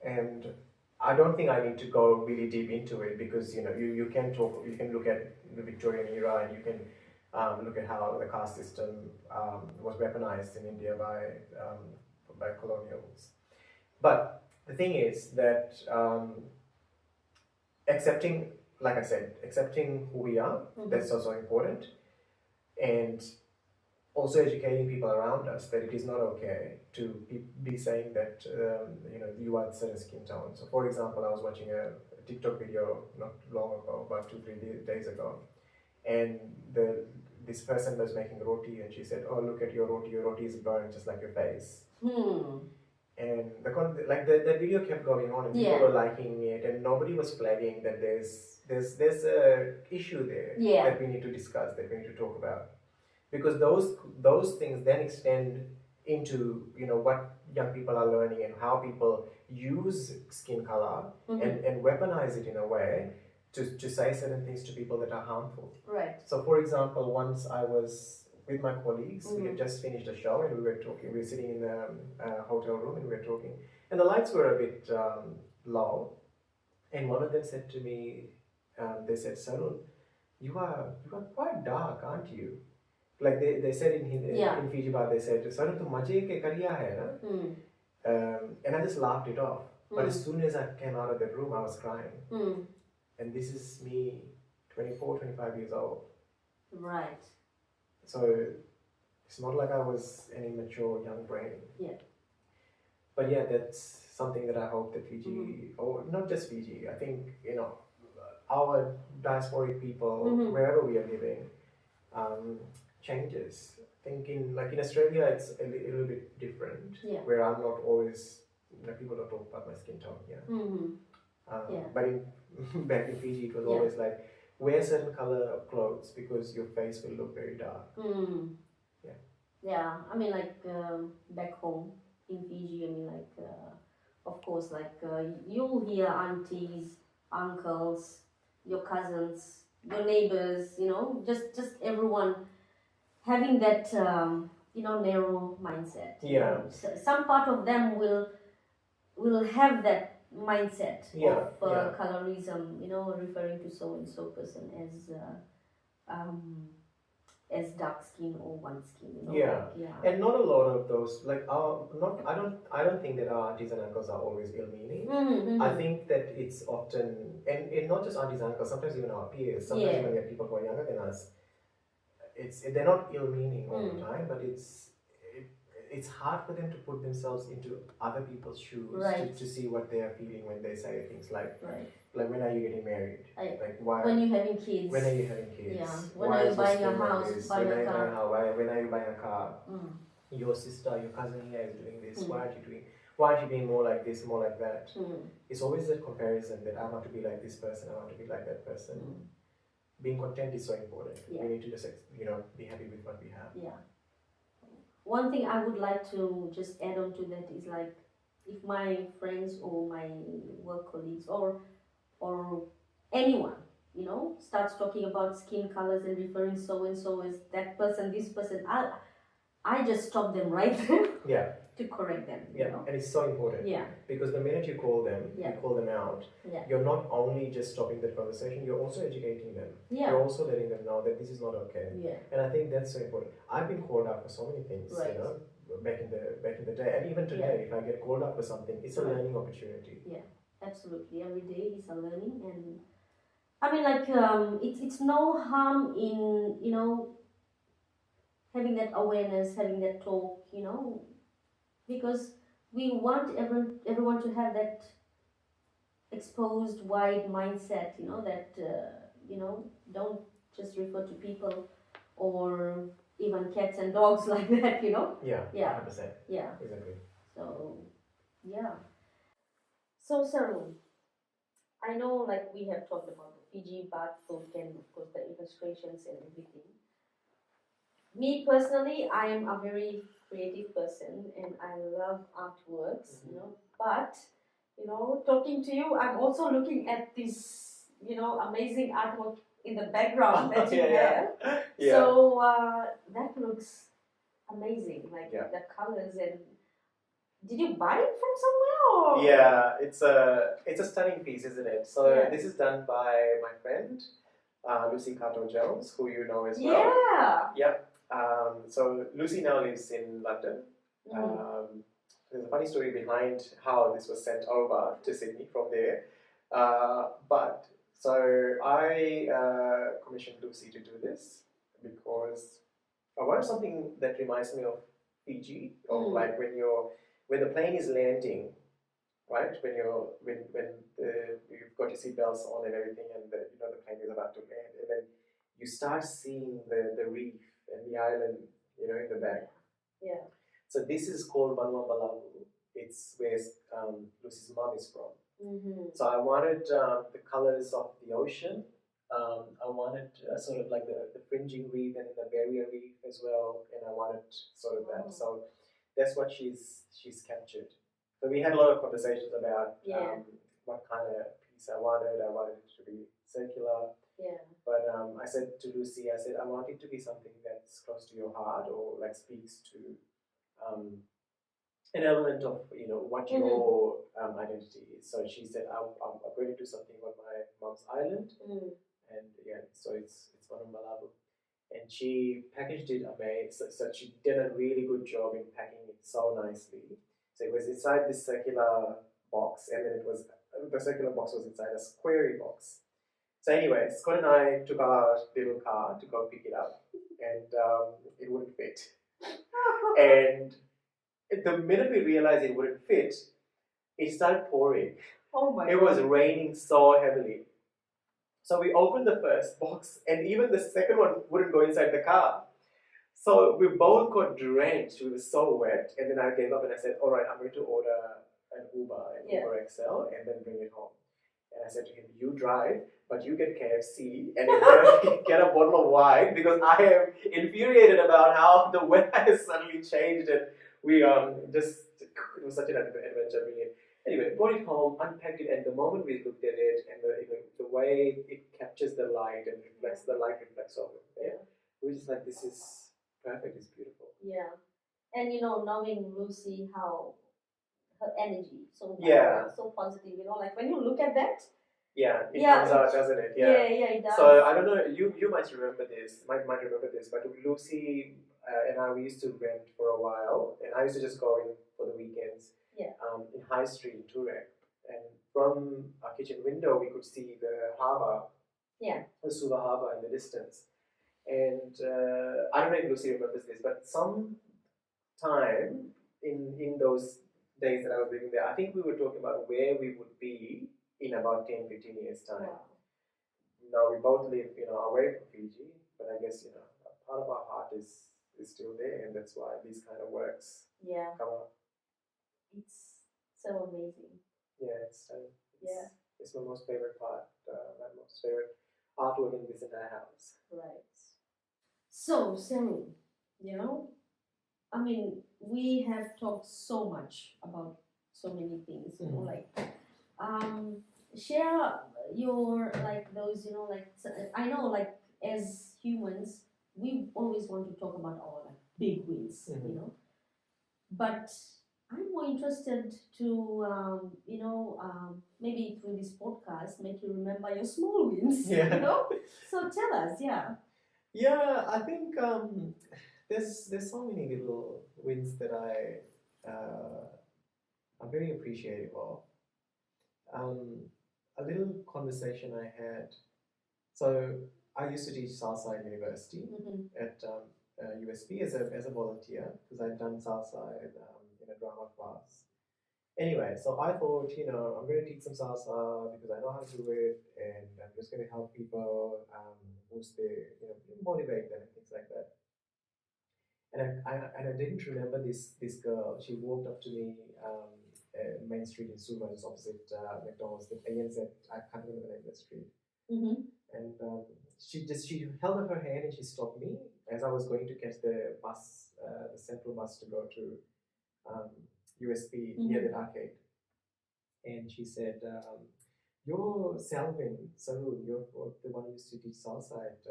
and I don't think I need to go really deep into it, because you can look at the Victorian era, and you can look at how the caste system was weaponized in India by colonials. But the thing is that accepting, like I said, accepting who we are, that's also important, and also educating people around us that it is not okay to be saying that you are a certain skin tone. So, for example, I was watching a TikTok video not long ago, about 2-3 days ago, and this person was making roti, and she said, "Oh, look at your roti. Your roti is burned just like your face." And that video kept going on, and people were liking it, and nobody was flagging that there's a issue there that we need to discuss, that we need to talk about, because those things then extend into what young people are learning, and how people use skin color and weaponize it in a way to say certain things to people that are harmful. Right. So, for example, once I was with my colleagues, we had just finished a show, and we were talking. We were sitting in a hotel room, and we were talking, and the lights were a bit low, and one of them said to me, they said, "Sarun, you are quite dark, aren't you?" like they said in Yeah. in Fiji bar, they said, "Sarun, tu maje ke kariya hai na?" And I just laughed it off. But as soon as I came out of the room, I was crying. And this is me, 24, 25 years old. Right. So it's not like I was an immature young brain. Yeah. But yeah, that's something that I hope that Fiji, or not just Fiji, I think, our diasporic people, wherever we are living, changes. I think in Australia, it's a little bit different. Yeah. Where I'm not always, people don't talk about my skin tone. Yeah. But back in Fiji, it was always like, wear certain color of clothes because your face will look very dark. Yeah. Yeah. I mean, like back home in Fiji, I mean, like of course, like you'll hear aunties, uncles, your cousins, your neighbors, just everyone having that narrow mindset. Yeah. So some part of them will have that mindset of colorism, referring to so and so person as dark skin or white skin. Yeah. And not a lot of those, like not I don't think that our aunties and uncles are always ill-meaning. I think that it's often, and not just aunties and uncles, sometimes even our peers, sometimes even we have people who are younger than us. They're not ill-meaning all the time, but it's hard for them to put themselves into other people's shoes to see what they are feeling when they say things like when are you getting married? Like why? When you're having kids. When are you having kids? Yeah. When are you buying a house? When are you buying a house? When are you buying a car? Your sister, your cousin here is doing this. Why aren't you doing? Why aren't you being more like this, more like that? It's always that comparison that I want to be like this person, I want to be like that person. Being content is so important. We need to just be happy with what we have. Yeah. One thing I would like to just add on to that is like, if my friends or my work colleagues or anyone starts talking about skin colors and referring so and so as that person, this person, I just stop them right there. Yeah. To correct them. And it's so important. Yeah. Because the minute you call them, you call them out. Yeah. You're not only just stopping that conversation, you're also educating them. Yeah. You're also letting them know that this is not okay. Yeah. And I think that's so important. I've been called out for so many things, back in the day, and even today, if I get called out for something, it's a learning opportunity. Yeah, absolutely. Every day is a learning, and I mean, like it's no harm in having that awareness, having that talk, because we want everyone to have that exposed, wide mindset, that don't just refer to people or even cats and dogs like that, Yeah, Yeah. 100%. Yeah. Exactly. So, yeah. So, Sarun, I know like we have talked about the Fiji bathroom and of course the illustrations and everything. Me personally, I am a very creative person and I love artworks, but talking to you, I'm also looking at this, amazing artwork in the background that you have. Yeah. So that looks amazing, like the colors. And did you buy it from somewhere? Or? Yeah, it's a stunning piece, isn't it? So this is done by my friend Lucy Carter-Jones, who you know as well. Yeah. Yep. So Lucy now lives in London. There's a funny story behind how this was sent over to Sydney from there. But so I commissioned Lucy to do this because I wanted something that reminds me of Fiji, of like when the plane is landing, right? When you've got your seatbelts on and everything, and the plane is about to land, and then you start seeing the reef and the island, in the back. Yeah. So this is called Vanua Balawu. It's where Lucy's mom is from. So I wanted the colors of the ocean. I wanted sort of like the fringing reef and the barrier reef as well, and I wanted sort of that. So that's what she's captured. So we had a lot of conversations about what kind of piece I wanted. I wanted it to be circular. Yeah. But I said to Lucy, I want it to be something that's close to your heart or like speaks to an element of what your identity is. So she said, I'm going to do something on my mom's island, and so it's Vanua Balawu. and she packaged it amazing. So she did a really good job in packing it so nicely. So it was inside this circular box, and then the circular box was inside a squarey box. So anyway, Scott and I took our little car to go pick it up, and it wouldn't fit. And the minute we realized it wouldn't fit, it started pouring. Oh my It was raining so heavily. So we opened the first box, and even the second one wouldn't go inside the car. So we both got drenched. We were so wet. And then I gave up and I said, all right, I'm going to order an Uber XL, and then bring it home. And I said to him, you drive, but you get KFC and then get a bottle of wine, because I am infuriated about how the weather has suddenly changed, and we it was such an adventure. Anyway, brought it home, unpacked it, and the moment we looked at it, and the way it captures the light and reflects the light reflects off it, we were just like, this is perfect. It's beautiful. Yeah, and knowing Lucy, how her energy so so positive. Like when you look at that. Yeah, it comes out, doesn't it? Yeah, it does. So I don't know. You might remember this. Might remember this. But Lucy and I, we used to rent for a while, and I used to just go in for the weekends. Yeah. In High Street in Turek, and from our kitchen window we could see the harbour. Yeah. The Suva harbour in the distance, and I don't know if Lucy remembers this, but some time in those days that I was living there, I think we were talking about where we would be in about 10, 15 years' time. Wow. Now we both live, away from Fiji, but I guess, a part of our heart is still there, and that's why these kind of works come up. It's so amazing. Yeah, it's my most favorite part, my most favorite artwork in this entire house. Right. So, Sarun, I mean, we have talked so much about so many things, share your those, I know as humans, we always want to talk about our big wins, but I'm more interested to, maybe through this podcast, make you remember your small wins, So tell us, Yeah, I think there's so many little wins that I'm very appreciative of. A little conversation I had. So I used to teach salsa in university at USP as a volunteer, because I'd done salsa in a drama class. Anyway, so I thought, I'm going to teach some salsa because I know how to do it, and I'm just going to help people boost their, motivate them and things like that. And I didn't remember this girl. She walked up to me Main Street in Suva, just opposite McDonald's. The ANZ, I can't remember the name of the street. And she held up her hand and she stopped me as I was going to catch the bus, the central bus to go to USP near the arcade. And she said, "You're Salvin Sarun. You're the one who used to teach salsa at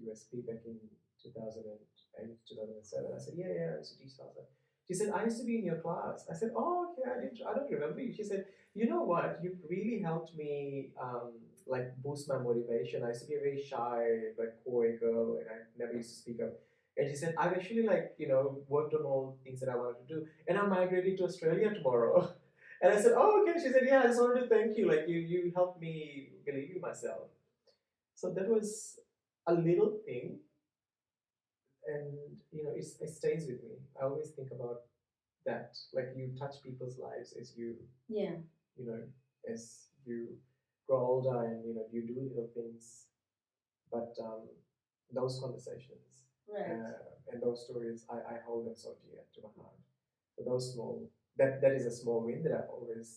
USP back in 2008, 2007." I said, "Yeah, I used to teach salsa." She said, "I used to be in your class." I said, "Oh, okay, I don't remember you." She said, "You know what? You've really helped me boost my motivation. I used to be a very shy, coy girl, and I never used to speak up." And she said, "I've actually worked on all things that I wanted to do, and I'm migrating to Australia tomorrow." And I said, "Oh, okay." She said, "Yeah, I just wanted to thank you. You helped me believe in myself." So that was a little thing, and it stays with me. I always think about that. You touch people's lives as you as you grow older, and you do little things, but those conversations and those stories, I hold them so dear to my heart. So those small, that is a small win that I've always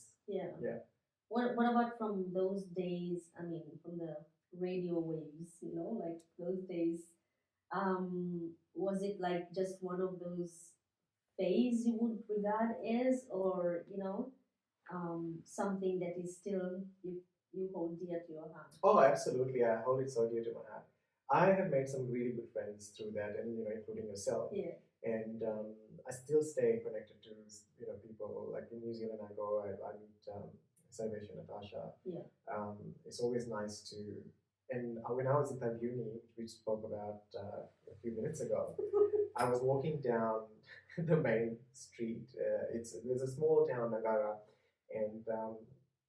What about from those days? I mean, from the radio waves, those days. Was it just one of those phase you would regard as, or something that is still you hold dear to your heart? Oh, absolutely! I hold it so dear to my heart. I have made some really good friends through that, and including yourself. Yeah. And I still stay connected to people. Like in New Zealand, I go, I meet Salvation, Natasha. Yeah. It's always nice to, And when I was in that uni, which we spoke about a few minutes ago, I was walking down the main street. There's a small town, Nagara, and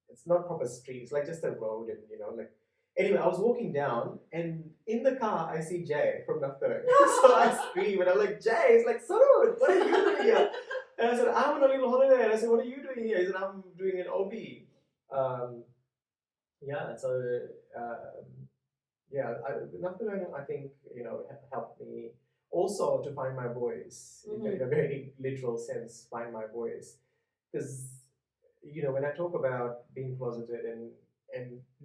it's not proper street. It's like just a road, and like. Anyway, I was walking down, and in the car, I see Jay from Naftaran. So I scream, and I'm like, Jay, it's like, Sarun, what are you doing here? And I said, I'm on a little holiday. And I said, what are you doing here? He said, I'm doing an OB. Um, yeah, so um, yeah, Naftaran, I think, helped me also to find my voice in a very literal sense, find my voice. Because, when I talk about being closeted and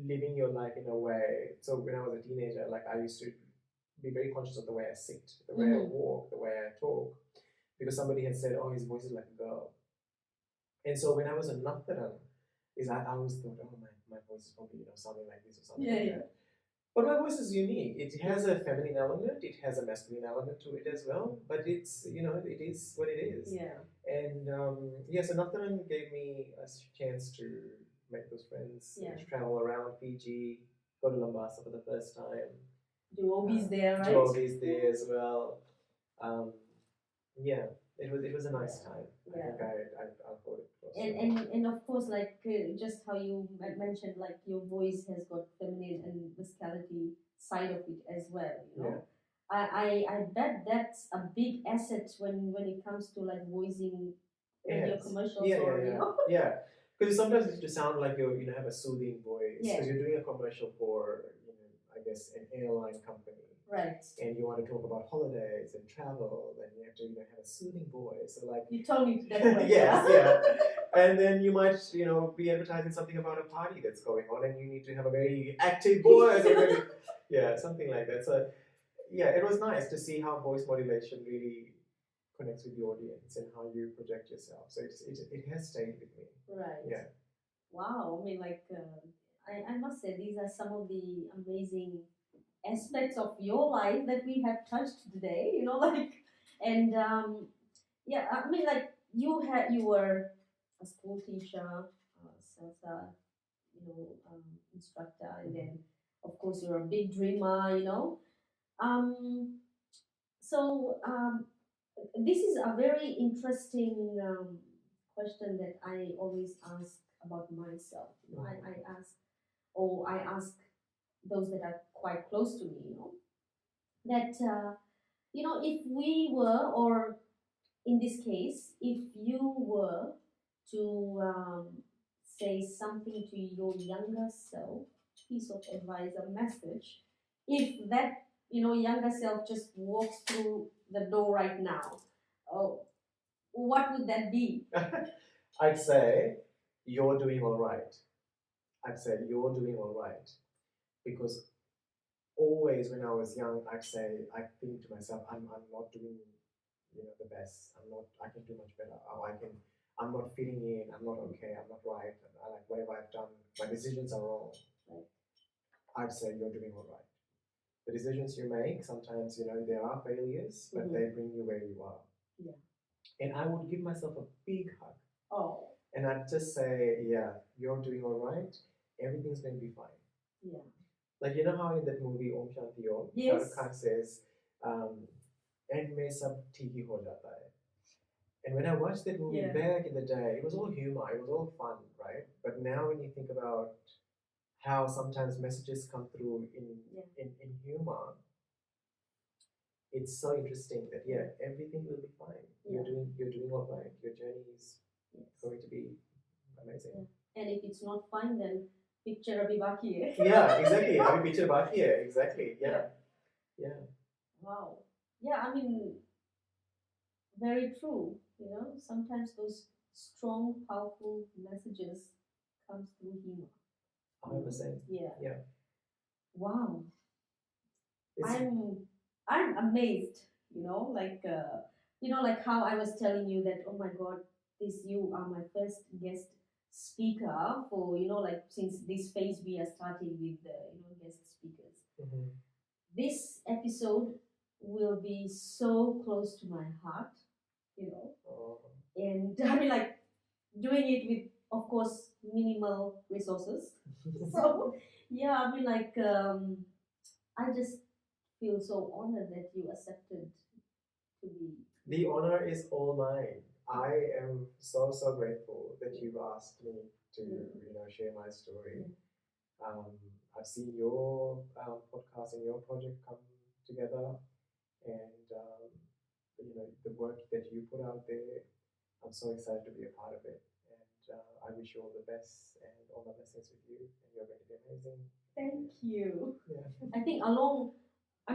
living your life in a way, so when I was a teenager, like I used to be very conscious of the way I sit, the way I walk, the way I talk, because somebody had said, oh, his voice is like a girl. And so when I was a Naftaran, I always thought, oh, my voice is probably, sounding like this or something like that. But my voice is unique. It has a feminine element, it has a masculine element to it as well, but it's, it is what it is. Yeah. And so Naftaran gave me a chance to make those friends, travel around Fiji, go to Lambasa for the first time. Do OBs there, right? Do OBs there as well. Yeah, it was a nice time. I think I'll hold it close. And of course, like just how you mentioned, like your voice has got feminine and musicality side of it as well. I bet that's a big asset when it comes to like voicing your commercials yeah. Because sometimes it just sound like you have a soothing voice because you're doing a commercial for I guess an airline company. Right. And you want to talk about holidays and travel, then you have to have a soothing voice. So like you told me that way. Yes, yeah. And then you might be advertising something about a party that's going on, and you need to have a very active voice. Something like that. So yeah, it was nice to see how voice modulation really connects with the audience and how you project yourself. So it has stayed with me. Right. Yeah. Wow. I mean, like I must say these are some of the amazing aspects of your life that we have touched today, and I mean, like you were a school teacher, salsa, instructor, and then of course you're a big dreamer, um, so this is a very interesting question that I always ask about myself. I ask those that are quite close to me, that if we were, or in this case, if you were to say something to your younger self, piece of advice, a message, if that younger self just walks through the door right now, what would that be? I'd say you're doing all right. I'd say you're doing all right because always when I was young, I think to myself, I'm not doing the best. I can do much better. I'm not fitting in. I'm not okay. I'm not right. I like whatever I've done. My decisions are wrong. Right. I'd say you're doing all right. The decisions you make, sometimes there are failures, but they bring you where you are. Yeah. And I would give myself a big hug. Oh. And I'd just say, yeah, you're doing all right. Everything's going to be fine. Yeah. Like how in that movie Om Shanti Om, yes. Khan says, "End mein sab theek hi ho jata hai." And when I watched that movie back in the day, it was all humor, it was all fun, right? But now when you think about how sometimes messages come through in humor, it's so interesting that everything will be fine. You're doing all right. Your journey is going to be amazing. Yeah. And if it's not fine, then picture abhi baki hai. Yeah, exactly. Abhi picture baki hai. Exactly. Yeah. Wow. Yeah, I mean, very true. Sometimes those strong, powerful messages comes through humor. 100%. Yeah. Wow. I'm amazed. Like how I was telling you that, oh my God, you are my first guest speaker for like since this phase we are starting with guest speakers. Mm-hmm. This episode will be so close to my heart, and I mean, like doing it with, of course, minimal resources. So yeah, I mean, like I just feel so honored that you accepted to be. The honor is all mine. I am so so grateful that you've asked me to share my story. Um, I've seen your podcast and your project come together, and the work that you put out there. I'm so excited to be a part of it, and I wish you all the best and all the blessings with you. And you're going to be amazing. Thank you. Yeah. I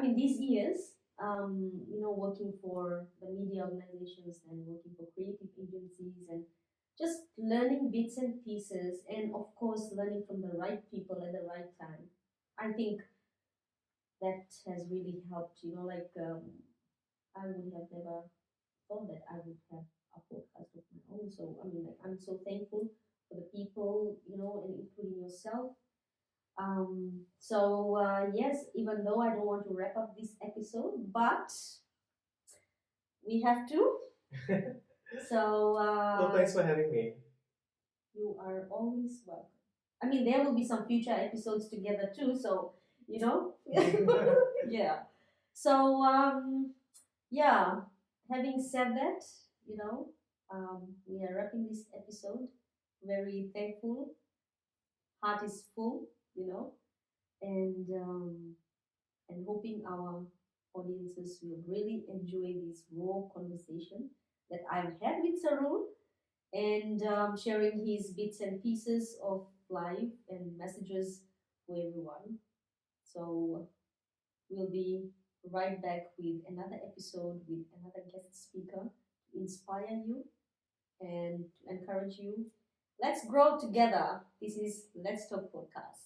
think these years, working for the media organizations and working for creative agencies and just learning bits and pieces, and of course, learning from the right people at the right time. I think that has really helped. I would have never thought that I would have a podcast of my own. So, I'm so thankful for the people, and including yourself. Yes, even though I don't want to wrap up this episode, but we have to. So, Well, thanks for having me. you are always welcome. There will be some future episodes together too, so, yeah. So, yeah, having said that, we are wrapping this episode. Very thankful. Heart is full, and hoping our audiences will really enjoy this raw conversation that I've had with Sarun, and sharing his bits and pieces of life and messages for everyone. So we'll be right back with another episode with another guest speaker to inspire you and to encourage you. Let's grow together. This is Let's Talk Podcast.